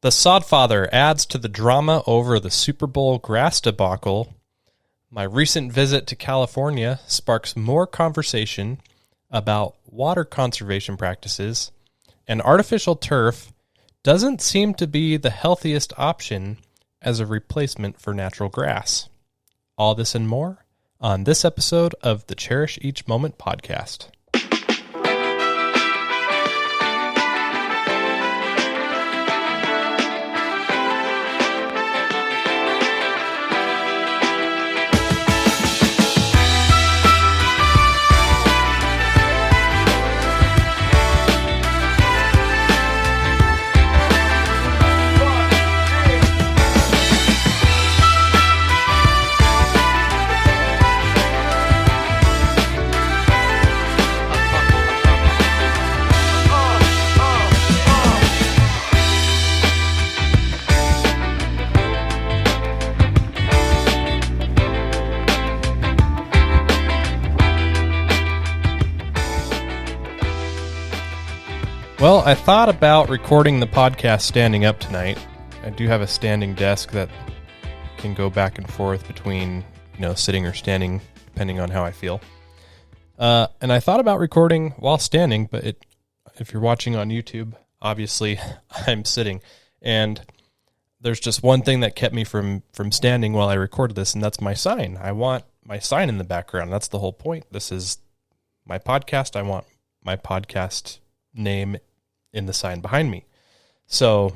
The Sodfather adds to the drama over the Super Bowl grass debacle. My recent visit to California sparks more conversation about water conservation practices, and artificial turf doesn't seem to be the healthiest option as a replacement for natural grass. All this and more on this episode of the Cherish Each Moment podcast. Well, I thought about recording the podcast standing up tonight. I do have a standing desk that can go back and forth between, sitting or standing, depending on how I feel. And I thought about recording while standing, but if you're watching on YouTube, obviously I'm sitting. And there's just one thing that kept me from standing while I recorded this, and that's my sign. I want my sign in the background. That's the whole point. This is my podcast. I want my podcast name in the sign behind me. So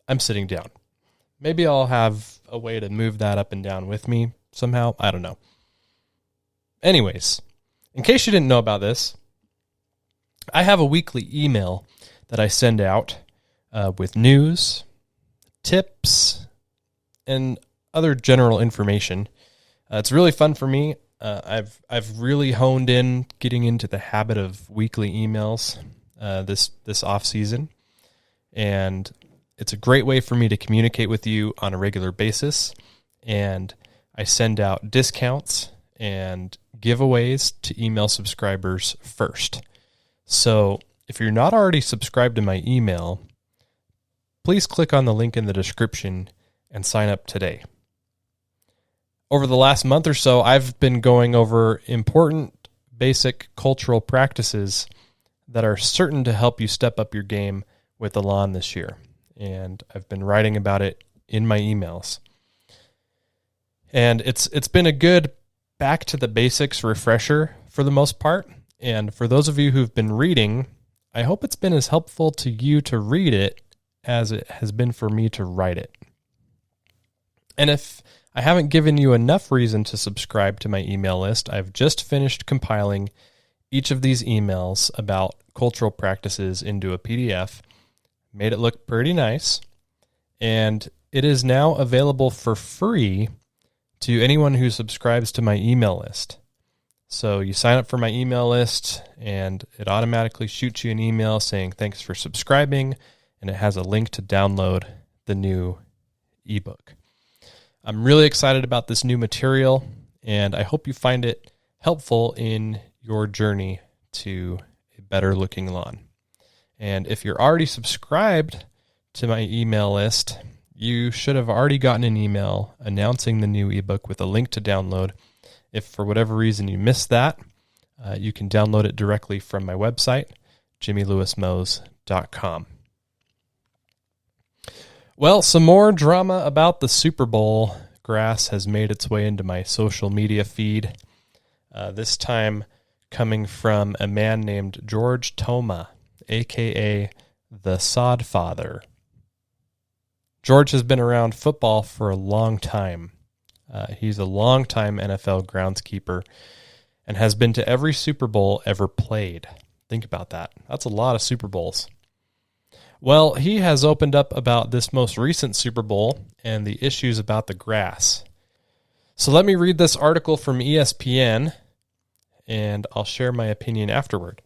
I'm sitting down. Maybe I'll have a way to move that up and down with me somehow. I don't know. Anyways, in case you didn't know about this, I have a weekly email that I send out with news, tips, and other general information. It's really fun for me. I've really honed in getting into the habit of weekly emails this off season, and it's a great way for me to communicate with you on a regular basis. And I send out discounts and giveaways to email subscribers first. So if you're not already subscribed to my email, please click on the link in the description and sign up today. Over the last month or so, I've been going over important basic cultural practices that are certain to help you step up your game with the lawn this year. And I've been writing about it in my emails. And it's been a good back to the basics refresher for the most part. And for those of you who've been reading, I hope it's been as helpful to you to read it as it has been for me to write it. And if I haven't given you enough reason to subscribe to my email list, I've just finished compiling each of these emails about cultural practices into a PDF, made it look pretty nice, and it is now available for free to anyone who subscribes to my email list. So you sign up for my email list, and it automatically shoots you an email saying thanks for subscribing, and it has a link to download the new ebook. I'm really excited about this new material, and I hope you find it helpful in your journey to a better looking lawn. And if you're already subscribed to my email list, you should have already gotten an email announcing the new ebook with a link to download. If for whatever reason you missed that, you can download it directly from my website, jimmylewismows.com. Well, some more drama about the Super Bowl grass has made its way into my social media feed. This time coming from a man named George Toma, a.k.a. the Sodfather. George has been around football for a long time. He's a longtime NFL groundskeeper and has been to every Super Bowl ever played. Think about that. That's a lot of Super Bowls. Well, he has opened up about this most recent Super Bowl and the issues about the grass. So let me read this article from ESPN, and I'll share my opinion afterward.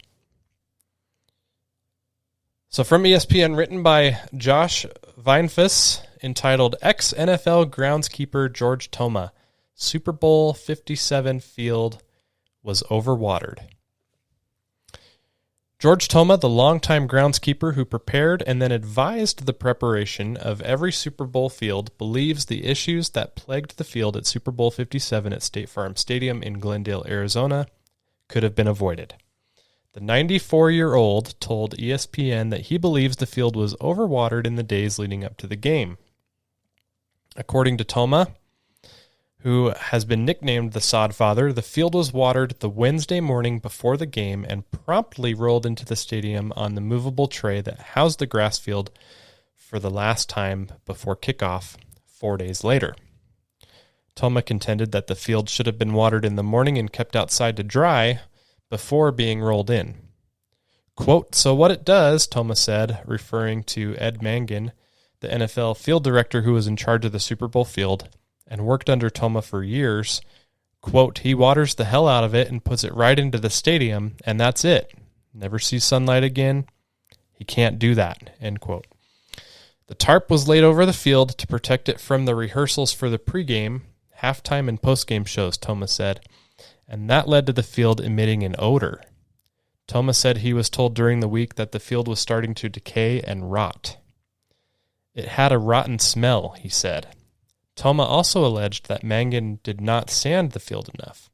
So from ESPN, written by Josh Weinfuss, entitled Ex-NFL Groundskeeper George Toma, Super Bowl 57 Field Was Overwatered. George Toma, the longtime groundskeeper who prepared and then advised the preparation of every Super Bowl field, believes the issues that plagued the field at Super Bowl 57 at State Farm Stadium in Glendale, Arizona, could have been avoided. The 94-year-old told ESPN that he believes the field was overwatered in the days leading up to the game. According to Toma, who has been nicknamed the Sodfather, the field was watered the Wednesday morning before the game and promptly rolled into the stadium on the movable tray that housed the grass field for the last time before kickoff 4 days later. Toma contended that the field should have been watered in the morning and kept outside to dry before being rolled in. Quote, "So what it does," Toma said, referring to Ed Mangan, the NFL field director who was in charge of the Super Bowl field and worked under Toma for years, quote, "He waters the hell out of it and puts it right into the stadium, and that's it. Never sees sunlight again. He can't do that," end quote. The tarp was laid over the field to protect it from the rehearsals for the pregame, halftime, and postgame shows, Toma said, and that led to the field emitting an odor. Toma said he was told during the week that the field was starting to decay and rot. It had a rotten smell, he said. Toma also alleged that Mangan did not sand the field enough.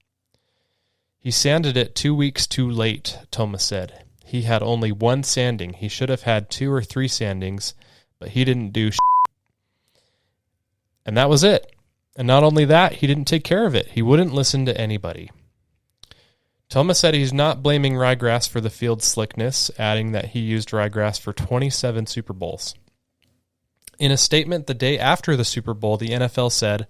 He sanded it 2 weeks too late, Toma said. He had only one sanding. He should have had 2 or 3 sandings, but he didn't do shit. And that was it. And not only that, he didn't take care of it. He wouldn't listen to anybody. Toma said he's not blaming ryegrass for the field's slickness, adding that he used ryegrass for 27 Super Bowls. In a statement the day after the Super Bowl, the NFL said,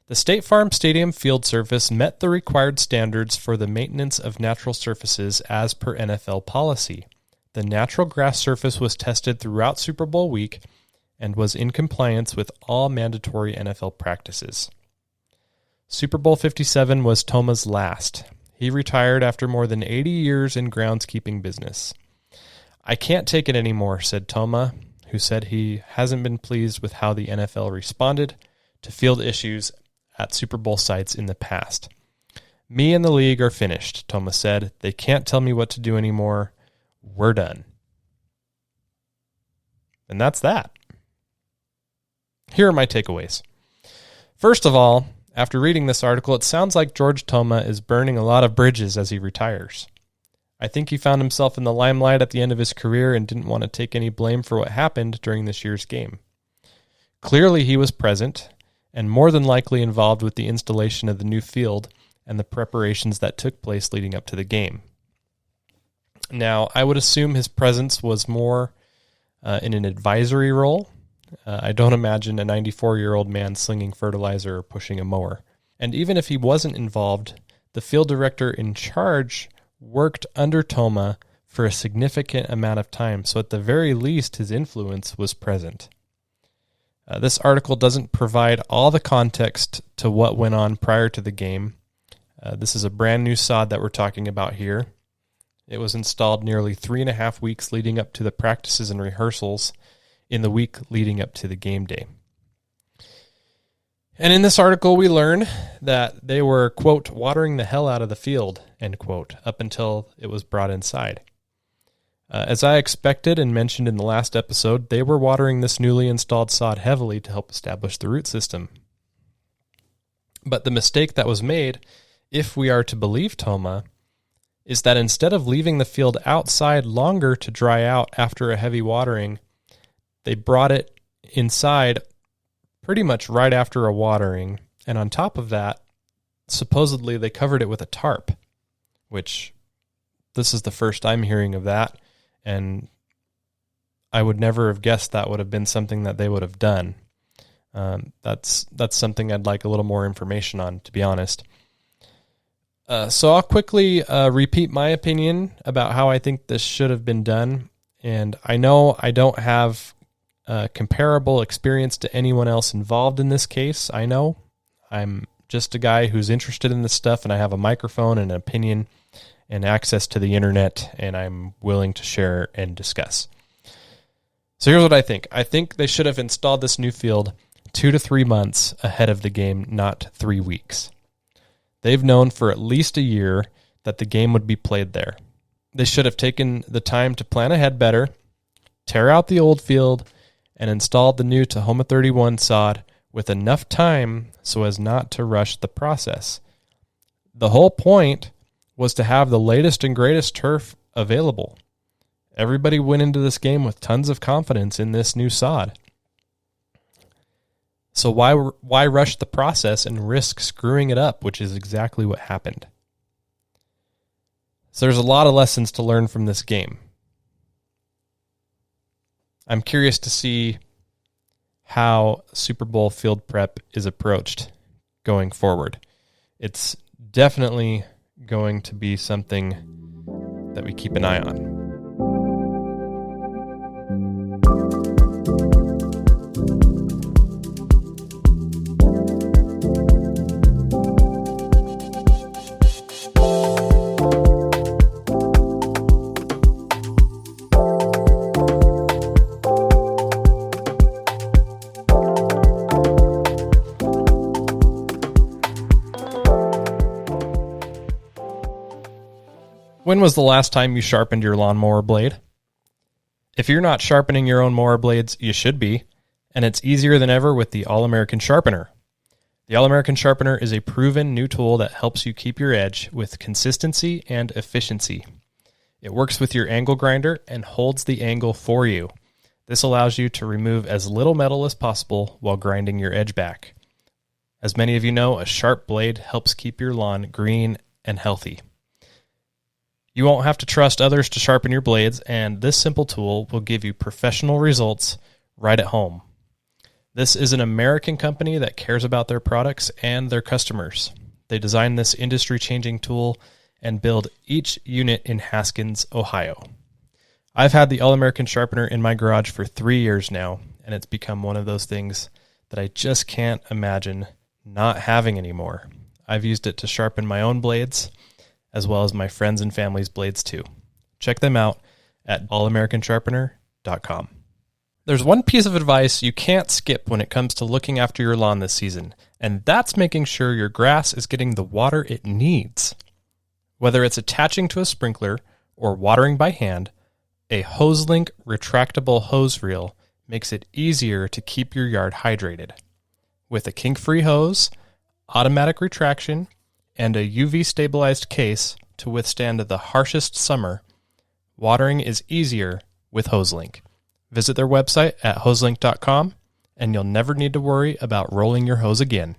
"The State Farm Stadium field surface met the required standards for the maintenance of natural surfaces as per NFL policy. The natural grass surface was tested throughout Super Bowl week and was in compliance with all mandatory NFL practices." Super Bowl 57 was Toma's last. He retired after more than 80 years in groundskeeping business. "I can't take it anymore," said Toma, who said he hasn't been pleased with how the NFL responded to field issues at Super Bowl sites in the past. "Me and the league are finished," Toma said. "They can't tell me what to do anymore. We're done." And that's that. Here are my takeaways. First of all, after reading this article, it sounds like George Toma is burning a lot of bridges as he retires. I think he found himself in the limelight at the end of his career and didn't want to take any blame for what happened during this year's game. Clearly, he was present and more than likely involved with the installation of the new field and the preparations that took place leading up to the game. Now, I would assume his presence was more in an advisory role. I don't imagine a 94-year-old man slinging fertilizer or pushing a mower. And even if he wasn't involved, the field director in charge worked under Toma for a significant amount of time, so at the very least his influence was present. This article doesn't provide all the context to what went on prior to the game. This is a brand new sod that we're talking about here. It was installed nearly 3.5 weeks leading up to the practices and rehearsals in the week leading up to the game day. And in this article, we learn that they were, quote, watering the hell out of the field, end quote, up until it was brought inside. As I expected and mentioned in the last episode, they were watering this newly installed sod heavily to help establish the root system. But the mistake that was made, if we are to believe Toma, is that instead of leaving the field outside longer to dry out after a heavy watering, they brought it inside pretty much right after a watering, and on top of that, supposedly they covered it with a tarp, which this is the first I'm hearing of that, and I would never have guessed that would have been something that they would have done. That's something I'd like a little more information on, to be honest. So I'll quickly repeat my opinion about how I think this should have been done, and I know I don't have comparable experience to anyone else involved in this case. I know I'm just a guy who's interested in this stuff, and I have a microphone and an opinion and access to the internet, and I'm willing to share and discuss. So here's what I think. I think they should have installed this new field 2 to 3 months ahead of the game, not 3 weeks. They've known for at least a year that the game would be played there. They should have taken the time to plan ahead better, tear out the old field, and installed the new Tahoma 31 sod with enough time so as not to rush the process. The whole point was to have the latest and greatest turf available. Everybody went into this game with tons of confidence in this new sod. So why rush the process and risk screwing it up, which is exactly what happened. So there's a lot of lessons to learn from this game. I'm curious to see how Super Bowl field prep is approached going forward. It's definitely going to be something that we keep an eye on. When was the last time you sharpened your lawnmower blade? If you're not sharpening your own mower blades, you should be, and it's easier than ever with the All-American Sharpener. The All-American Sharpener is a proven new tool that helps you keep your edge with consistency and efficiency. It works with your angle grinder and holds the angle for you. This allows you to remove as little metal as possible while grinding your edge back. As many of you know, a sharp blade helps keep your lawn green and healthy. You won't have to trust others to sharpen your blades, and this simple tool will give you professional results right at home. This is an American company that cares about their products and their customers. They designed this industry-changing tool and build each unit in Haskins, Ohio. I've had the All-American Sharpener in my garage for 3 years now, and it's become one of those things that I just can't imagine not having anymore. I've used it to sharpen my own blades, as well as my friends and family's blades too. Check them out at allamericansharpener.com. There's one piece of advice you can't skip when it comes to looking after your lawn this season, and that's making sure your grass is getting the water it needs. Whether it's attaching to a sprinkler or watering by hand, a HoseLink retractable hose reel makes it easier to keep your yard hydrated. With a kink-free hose, automatic retraction, and a UV-stabilized case to withstand the harshest summer, watering is easier with HoseLink. Visit their website at hoselink.com, and you'll never need to worry about rolling your hose again.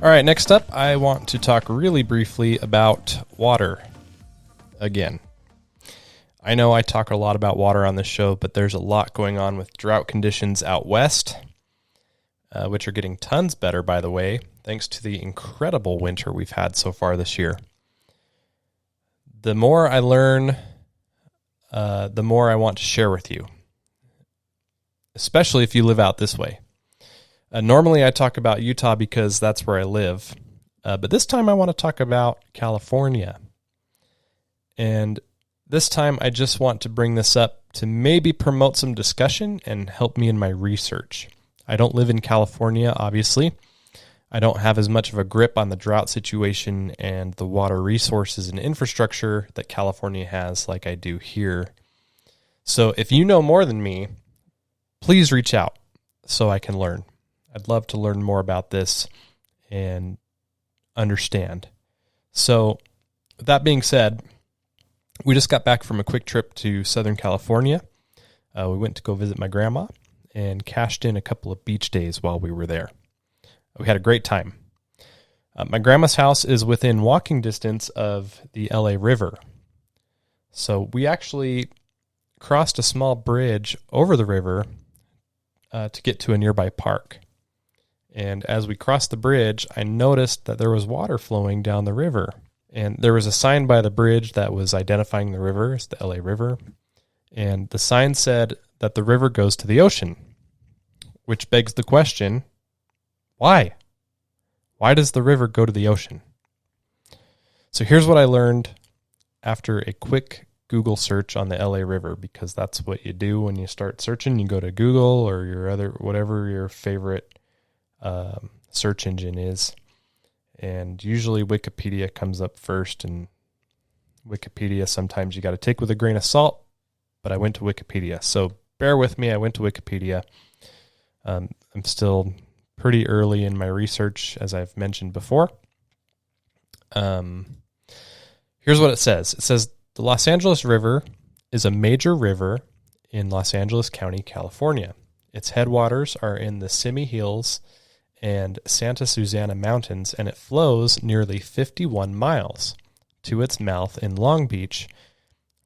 All right, next up, I want to talk really briefly about water again. I know I talk a lot about water on this show, but there's a lot going on with drought conditions out west, which are getting tons better, by the way, thanks to the incredible winter we've had so far this year. The more I learn, the more I want to share with you, especially if you live out this way. Normally I talk about Utah because that's where I live, but this time I want to talk about California. And this time I just want to bring this up to maybe promote some discussion and help me in my research. I don't live in California, obviously. I don't have as much of a grip on the drought situation and the water resources and infrastructure that California has like I do here. So if you know more than me, please reach out so I can learn. I'd love to learn more about this and understand. So with that being said, we just got back from a quick trip to Southern California. We went to go visit my grandma and cashed in a couple of beach days while we were there. We had a great time. My grandma's house is within walking distance of the LA River. So we actually crossed a small bridge over the river to get to a nearby park. And as we crossed the bridge, I noticed that there was water flowing down the river. And there was a sign by the bridge that was identifying the river as the LA River. And the sign said that the river goes to the ocean, which begs the question, why? Why does the river go to the ocean? So here's what I learned after a quick Google search on the LA River, because that's what you do when you start searching. You go to Google or your other, whatever your favorite search engine is. And usually Wikipedia comes up first, and Wikipedia sometimes you got to take with a grain of salt, but I went to Wikipedia. So bear with me. I went to Wikipedia. I'm still pretty early in my research, as I've mentioned before. Here's what it says. It says the Los Angeles River is a major river in Los Angeles County, California. Its headwaters are in the Simi Hills and Santa Susana Mountains, and it flows nearly 51 miles to its mouth in Long Beach,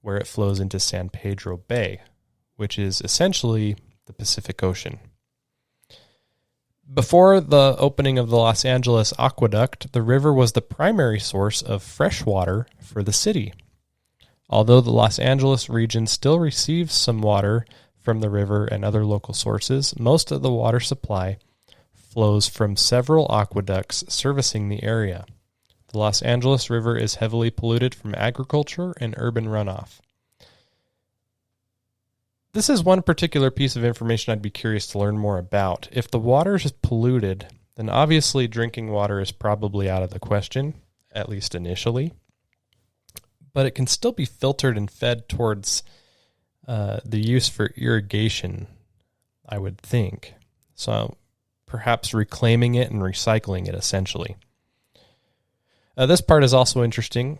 where it flows into San Pedro Bay, which is essentially the Pacific Ocean. Before the opening of the Los Angeles Aqueduct, the river was the primary source of fresh water for the city. Although the Los Angeles region still receives some water from the river and other local sources, most of the water supply flows from several aqueducts servicing the area. The Los Angeles River is heavily polluted from agriculture and urban runoff. This is one particular piece of information I'd be curious to learn more about. If the water is polluted, then obviously drinking water is probably out of the question, at least initially. But it can still be filtered and fed towards the use for irrigation, I would think. So perhaps reclaiming it and recycling it, essentially. This part is also interesting.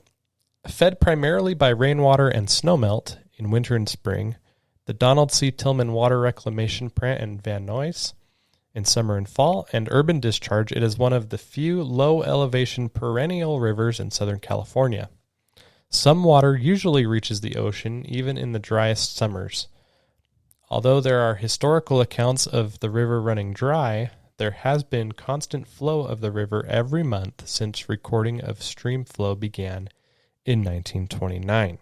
Fed primarily by rainwater and snowmelt in winter and spring, the Donald C. Tillman Water Reclamation Plant in Van Nuys in summer and fall, and urban discharge, it is one of the few low-elevation perennial rivers in Southern California. Some water usually reaches the ocean, even in the driest summers. Although there are historical accounts of the river running dry, there has been constant flow of the river every month since recording of stream flow began in 1929.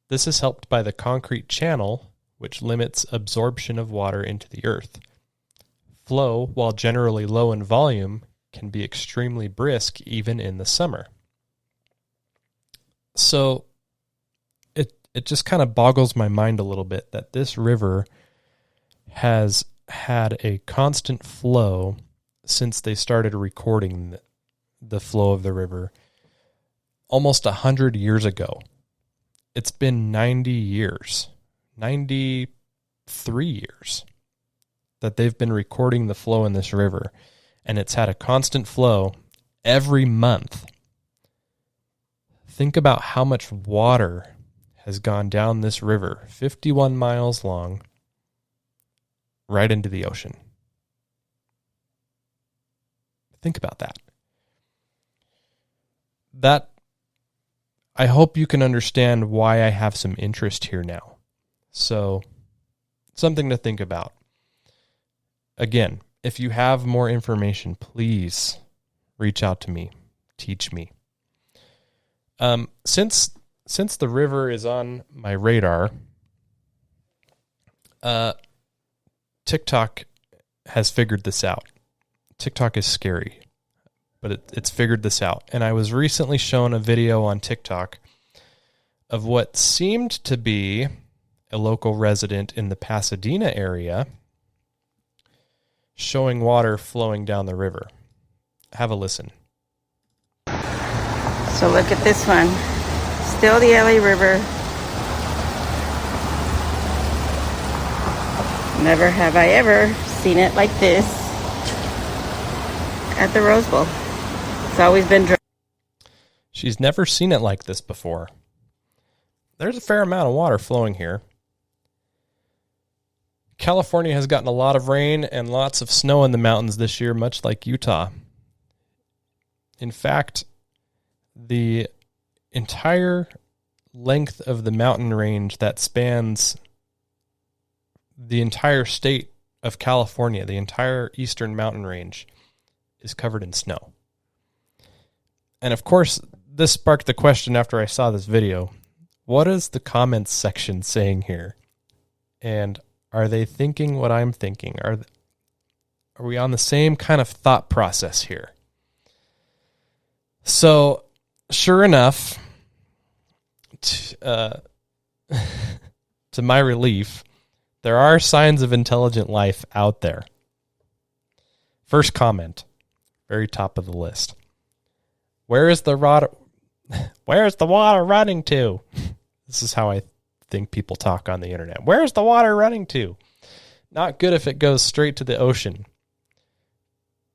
This is helped by the concrete channel, which limits absorption of water into the earth. Flow, while generally low in volume, can be extremely brisk even in the summer. So it just kind of boggles my mind a little bit that this river has had a constant flow since they started recording the flow of the river almost 100 years ago. It's been 93 years that they've been recording the flow in this river, and it's had a constant flow every month. Think about how much water has gone down this river, 51 miles long, right into the ocean. Think about that. I hope you can understand why I have some interest here now. So, something to think about. Again, if you have more information, please reach out to me. Teach me. Since the river is on my radar, TikTok has figured this out. TikTok is scary, but it's figured this out. And I was recently shown a video on TikTok of what seemed to be a local resident in the Pasadena area showing water flowing down the river. Have a listen. So look at this one. Still the LA River. Never have I ever seen it like this at the Rose Bowl. It's always been dry. She's never seen it like this before. There's a fair amount of water flowing here. California has gotten a lot of rain and lots of snow in the mountains this year, much like Utah. In fact, the entire length of the mountain range that spans the entire state of California, the entire eastern mountain range, is covered in snow. And of course, this sparked the question after I saw this video, what is the comments section saying here? And are they thinking what I'm thinking? Are we on the same kind of thought process here? So, sure enough, to my relief, there are signs of intelligent life out there. First comment, very top of the list. Where's the water running to? This is how I think people talk on the internet. Where's the water running to? Not good if it goes straight to the ocean.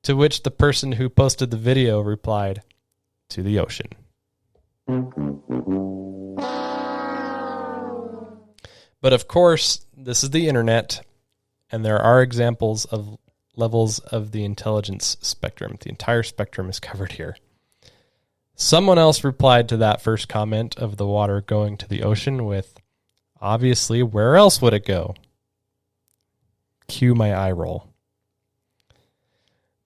To which the person who posted the video replied, to the ocean. But of course, this is the internet, and there are examples of levels of the intelligence spectrum. The entire spectrum is covered here. Someone else replied to that first comment of the water going to the ocean with, obviously, where else would it go? Cue my eye roll.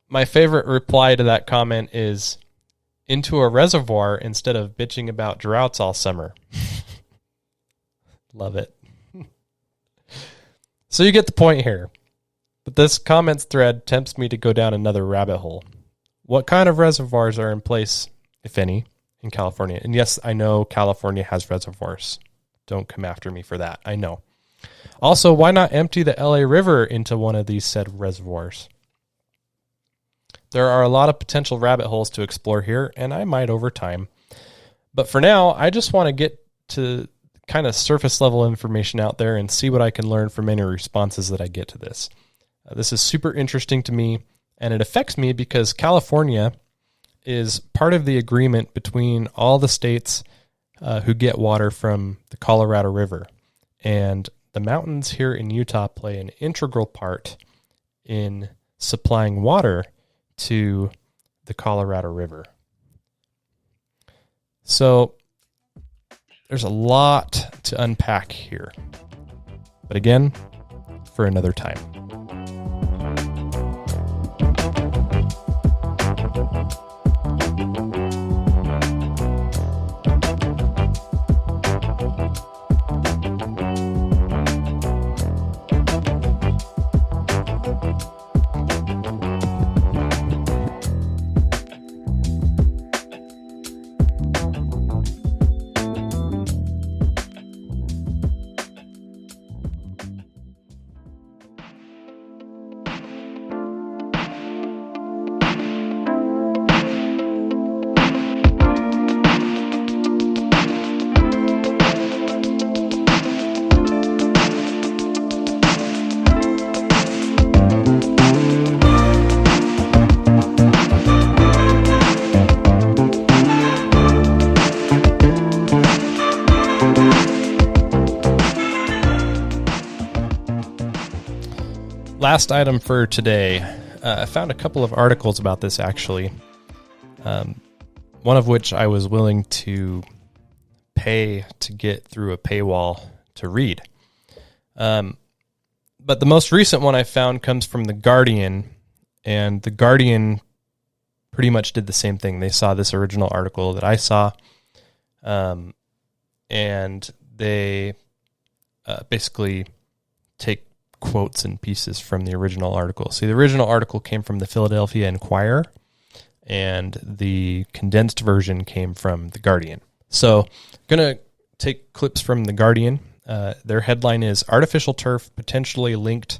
My favorite reply to that comment is, into a reservoir instead of bitching about droughts all summer. Love it. So you get the point here. But this comments thread tempts me to go down another rabbit hole. What kind of reservoirs are in place, if any, in California? And yes, I know California has reservoirs. Don't come after me for that. I know. Also, why not empty the LA River into one of these said reservoirs? There are a lot of potential rabbit holes to explore here, and I might over time. But for now, I just want to get to kind of surface level information out there and see what I can learn from any responses that I get to this. This is super interesting to me, and it affects me because California is part of the agreement between all the states who get water from the Colorado River. And the mountains here in Utah play an integral part in supplying water to the Colorado River. So there's a lot to unpack here. But again, for another time. Last item for today. I found a couple of articles about this, actually. One of which I was willing to pay to get through a paywall to read. But the most recent one I found comes from The Guardian, and The Guardian pretty much did the same thing. They saw this original article that I saw, and they basically take quotes and pieces from the original article. So the original article came from the Philadelphia Inquirer, and the condensed version came from The Guardian. So I'm going to take clips from The Guardian. Their headline is, Artificial Turf Potentially Linked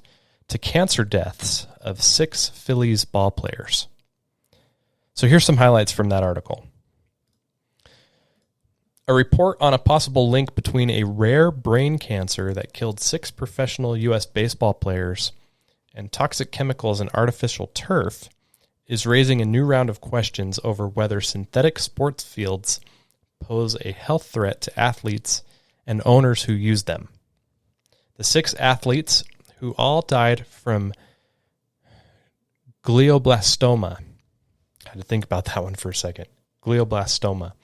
to Cancer Deaths of 6 Phillies Ball Players. So here's some highlights from that article. A report on a possible link between a rare brain cancer that killed 6 professional U.S. baseball players and toxic chemicals in artificial turf is raising a new round of questions over whether synthetic sports fields pose a health threat to athletes and owners who use them. The 6 athletes, who all died from glioblastoma, I had to think about that one for a second, glioblastoma,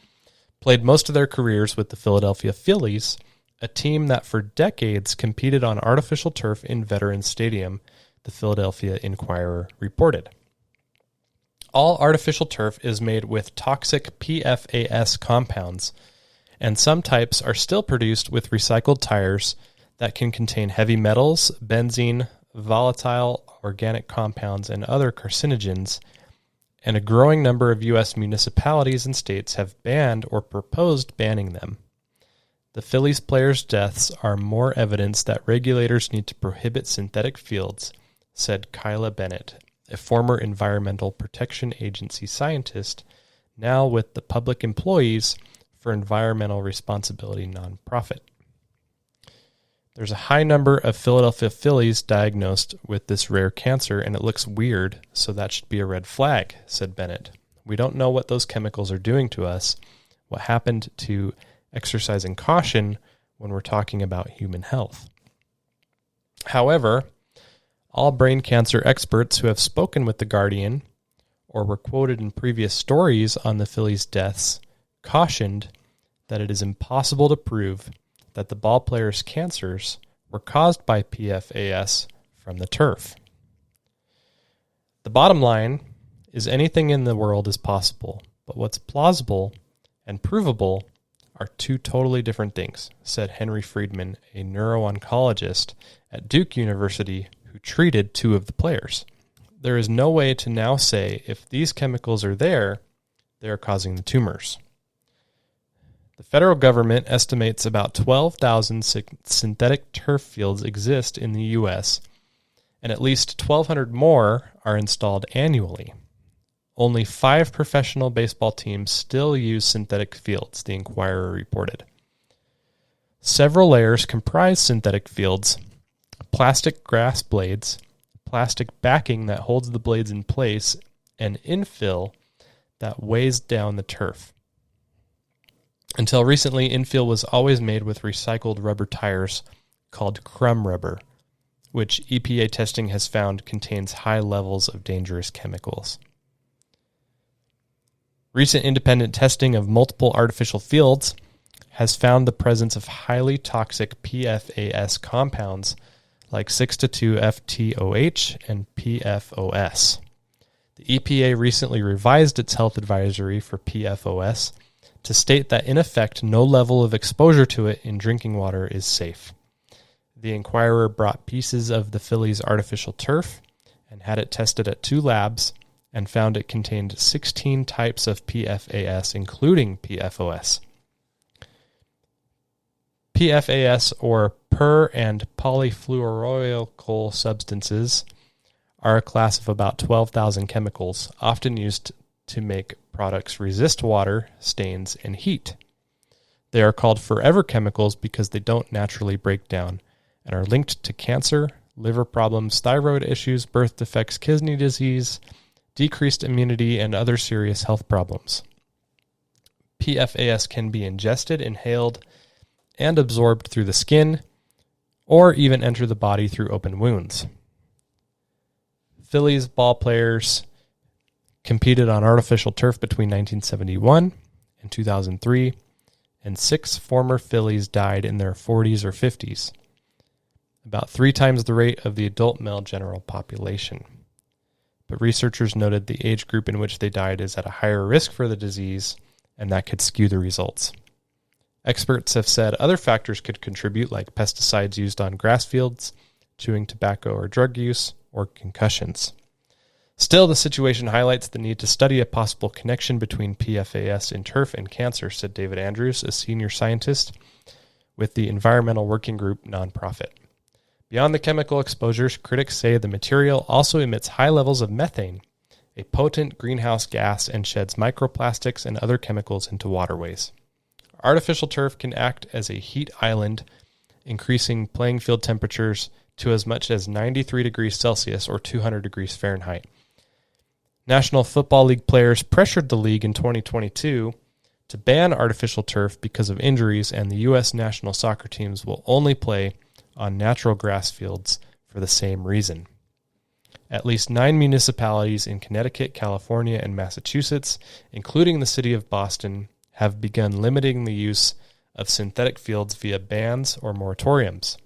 played most of their careers with the Philadelphia Phillies, a team that for decades competed on artificial turf in Veterans Stadium, the Philadelphia Inquirer reported. All artificial turf is made with toxic PFAS compounds, and some types are still produced with recycled tires that can contain heavy metals, benzene, volatile organic compounds, and other carcinogens, and a growing number of U.S. municipalities and states have banned or proposed banning them. The Phillies players' deaths are more evidence that regulators need to prohibit synthetic fields, said Kyla Bennett, a former Environmental Protection Agency scientist, now with the Public Employees for Environmental Responsibility nonprofit. There's a high number of Philadelphia Phillies diagnosed with this rare cancer, and it looks weird, so that should be a red flag, said Bennett. We don't know what those chemicals are doing to us, what happened to exercising caution when we're talking about human health. However, all brain cancer experts who have spoken with The Guardian or were quoted in previous stories on the Phillies' deaths cautioned that it is impossible to prove that the ball players' cancers were caused by PFAS from the turf. The bottom line is anything in the world is possible, but what's plausible and provable are two totally different things, said Henry Friedman, a neuro-oncologist at Duke University who treated two of the players. There is no way to now say if these chemicals are there, they are causing the tumors. The federal government estimates about 12,000 synthetic turf fields exist in the U.S., and at least 1,200 more are installed annually. Only 5 professional baseball teams still use synthetic fields, the Inquirer reported. Several layers comprise synthetic fields: plastic grass blades, plastic backing that holds the blades in place, and infill that weighs down the turf. Until recently, infill was always made with recycled rubber tires called crumb rubber, which EPA testing has found contains high levels of dangerous chemicals. Recent independent testing of multiple artificial fields has found the presence of highly toxic PFAS compounds like 6-2-FTOH and PFOS. The EPA recently revised its health advisory for PFOS to state that in effect no level of exposure to it in drinking water is safe. The Inquirer brought pieces of the Phillies' artificial turf and had it tested at 2 labs and found it contained 16 types of PFAS, including PFOS. PFAS, or per- and polyfluoroalkyl substances, are a class of about 12,000 chemicals, often used to make products resist water, stains, and heat. They are called forever chemicals because they don't naturally break down and are linked to cancer, liver problems, thyroid issues, birth defects, kidney disease, decreased immunity, and other serious health problems. PFAS can be ingested, inhaled, and absorbed through the skin, or even enter the body through open wounds. Phillies ball players competed on artificial turf between 1971 and 2003, and 6 former Phillies died in their 40s or 50s, about 3 times the rate of the adult male general population. But researchers noted the age group in which they died is at a higher risk for the disease, and that could skew the results. Experts have said other factors could contribute, like pesticides used on grass fields, chewing tobacco or drug use, or concussions. Still, the situation highlights the need to study a possible connection between PFAS in turf and cancer, said David Andrews, a senior scientist with the Environmental Working Group nonprofit. Beyond the chemical exposures, critics say the material also emits high levels of methane, a potent greenhouse gas, and sheds microplastics and other chemicals into waterways. Artificial turf can act as a heat island, increasing playing field temperatures to as much as 93 degrees Celsius or 200 degrees Fahrenheit. National Football League players pressured the league in 2022 to ban artificial turf because of injuries, and the U.S. national soccer teams will only play on natural grass fields for the same reason. At least 9 municipalities in Connecticut, California, and Massachusetts, including the city of Boston, have begun limiting the use of synthetic fields via bans or moratoriums.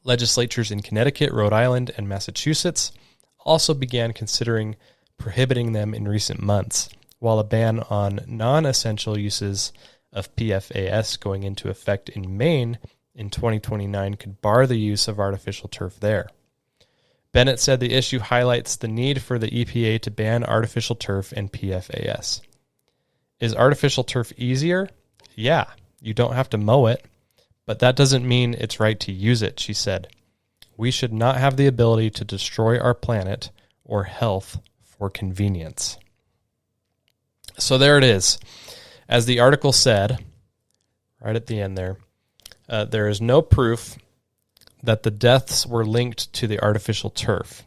Legislatures in Connecticut, Rhode Island, and Massachusetts also began considering prohibiting them in recent months, while a ban on non-essential uses of PFAS going into effect in Maine in 2029 could bar the use of artificial turf there. Bennett said the issue highlights the need for the EPA to ban artificial turf and PFAS. Is artificial turf easier? Yeah, you don't have to mow it, but that doesn't mean it's right to use it, she said. We should not have the ability to destroy our planet or health for convenience. So there it is. As the article said, right at the end there is no proof that the deaths were linked to the artificial turf.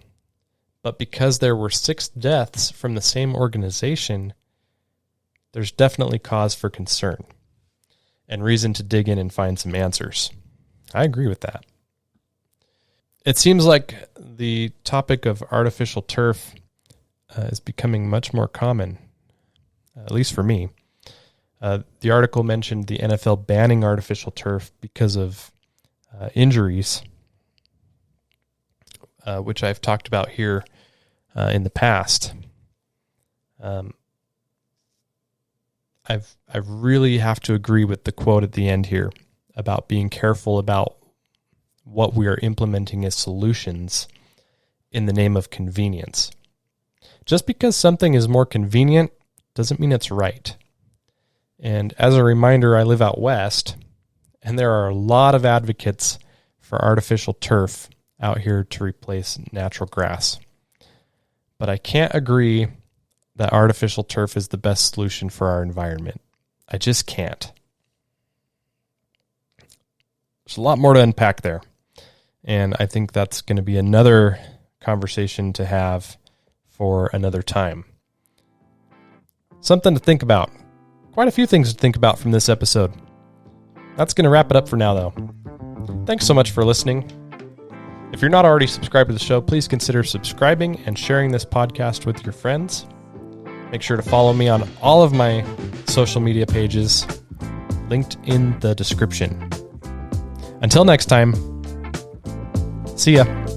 But because there were 6 deaths from the same organization, there's definitely cause for concern and reason to dig in and find some answers. I agree with that. It seems like the topic of artificial turf is becoming much more common, at least for me. The article mentioned the NFL banning artificial turf because of injuries, which I've talked about here in the past. I really have to agree with the quote at the end here about being careful about what we are implementing as solutions in the name of convenience. Just because something is more convenient doesn't mean it's right. And as a reminder, I live out west, and there are a lot of advocates for artificial turf out here to replace natural grass. But I can't agree that artificial turf is the best solution for our environment. I just can't. There's a lot more to unpack there. And I think that's going to be another conversation to have for another time. Something to think about. Quite a few things to think about from this episode. That's going to wrap it up for now, though. Thanks so much for listening. If you're not already subscribed to the show, please consider subscribing and sharing this podcast with your friends. Make sure to follow me on all of my social media pages, linked in the description. Until next time, see ya.